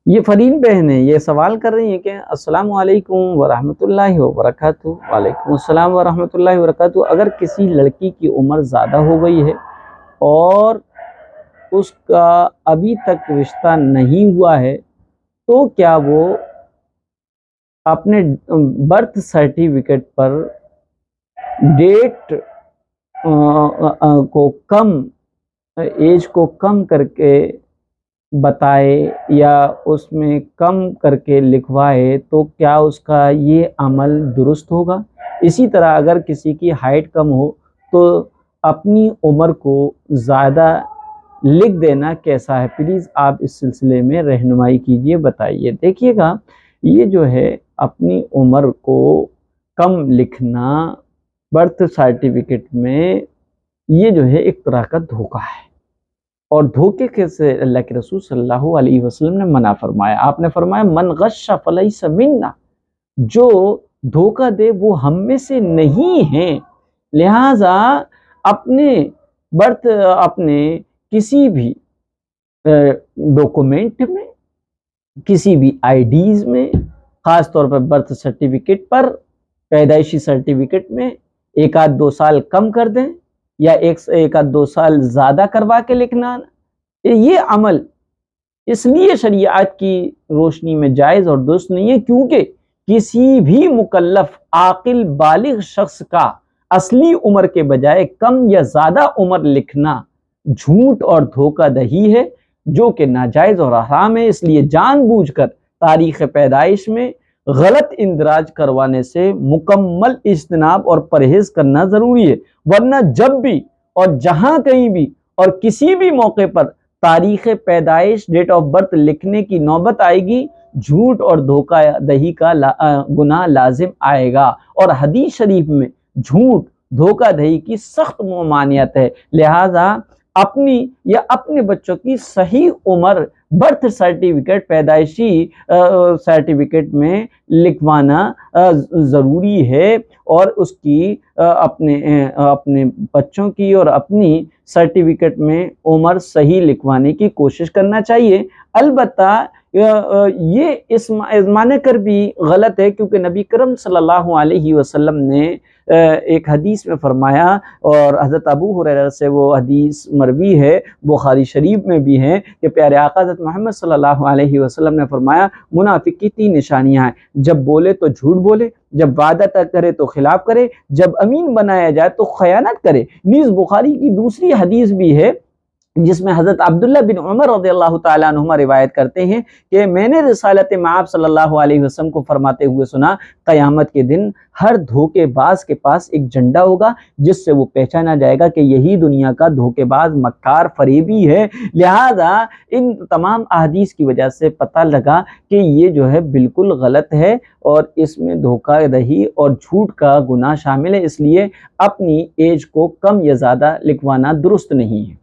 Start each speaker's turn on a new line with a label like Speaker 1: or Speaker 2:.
Speaker 1: یہ فرین بہن ہے، یہ سوال کر رہی ہیں کہ السلام علیکم ورحمۃ اللہ وبرکاتہ۔ وعلیکم السلام ورحمۃ اللہ وبرکاتہ۔ اگر کسی لڑکی کی عمر زیادہ ہو گئی ہے اور اس کا ابھی تک رشتہ نہیں ہوا ہے تو کیا وہ اپنے برتھ سرٹیفکیٹ پر ڈیٹ کو کم ایج کو کم کر کے بتائے یا اس میں کم کر کے لکھوائے تو کیا اس کا یہ عمل درست ہوگا؟ اسی طرح اگر کسی کی ہائٹ کم ہو تو اپنی عمر کو زیادہ لکھ دینا کیسا ہے؟ پلیز آپ اس سلسلے میں رہنمائی کیجئے، بتائیے۔ دیکھیے گا، یہ جو ہے اپنی عمر کو کم لکھنا برتھ سرٹیفکیٹ میں، یہ جو ہے ایک طرح کا دھوکہ ہے، اور دھوکے سے اللہ کے رسول صلی اللہ علیہ وسلم نے منع فرمایا۔ آپ نے فرمایا من غش فلیس منا، جو دھوکہ دے وہ ہم میں سے نہیں ہیں۔ لہٰذا اپنے کسی بھی ڈاکومنٹ میں، کسی بھی آئی ڈیز میں، خاص طور پر برتھ سرٹیفکیٹ پر، پیدائشی سرٹیفکیٹ میں ایک آدھ دو سال کم کر دیں یا ایک آدھ دو سال زیادہ کروا کے لکھنا، یہ عمل اس لیے شریعت کی روشنی میں جائز اور درست نہیں ہے کیونکہ کسی بھی مکلف عاقل بالغ شخص کا اصلی عمر کے بجائے کم یا زیادہ عمر لکھنا جھوٹ اور دھوکہ دہی ہے، جو کہ ناجائز اور حرام ہے۔ اس لیے جان بوجھ کر تاریخ پیدائش میں غلط اندراج کروانے سے مکمل اجتناب اور پرہیز کرنا ضروری ہے، ورنہ جب بھی اور جہاں کہیں بھی اور کسی بھی موقع پر تاریخ پیدائش ڈیٹ آف برتھ لکھنے کی نوبت آئے گی، جھوٹ اور دھوکہ دہی کا گناہ لازم آئے گا، اور حدیث شریف میں جھوٹ دھوکہ دہی کی سخت ممانعت ہے۔ لہٰذا اپنی یا اپنے بچوں کی صحیح عمر برتھ سرٹیفکیٹ، پیدائشی سرٹیفکیٹ میں لکھوانا ضروری ہے، اور اس کی اپنے بچوں کی اور اپنی سرٹیفکیٹ میں عمر صحیح لکھوانے کی کوشش کرنا چاہیے۔ البتہ یہ اس معنی کر بھی غلط ہے کیونکہ نبی کرم صلی اللہ علیہ وسلم نے ایک حدیث میں فرمایا، اور حضرت ابو ہریرہ سے وہ حدیث مروی ہے، بخاری شریف میں بھی ہے، کہ پیارے آقا حضرت محمد صلی اللہ علیہ وسلم نے فرمایا منافق کی 3 نشانیاں ہیں: جب بولے تو جھوٹ بولے، جب وعدہ کرے تو خلاف کرے، جب امین بنایا جائے تو خیانت کرے۔ نیز بخاری کی دوسری حدیث بھی ہے جس میں حضرت عبداللہ بن عمر رضی اللہ تعالیٰ عنہما روایت کرتے ہیں کہ میں نے رسالت مآب صلی اللہ علیہ وسلم کو فرماتے ہوئے سنا، قیامت کے دن ہر دھوکے باز کے پاس ایک جھنڈا ہوگا جس سے وہ پہچانا جائے گا کہ یہی دنیا کا دھوکے باز مکار فریبی ہے۔ لہذا ان تمام احادیث کی وجہ سے پتہ لگا کہ یہ جو ہے بالکل غلط ہے، اور اس میں دھوکہ دہی اور جھوٹ کا گناہ شامل ہے، اس لیے اپنی ایج کو کم یا زیادہ لکھوانا درست نہیں ہے۔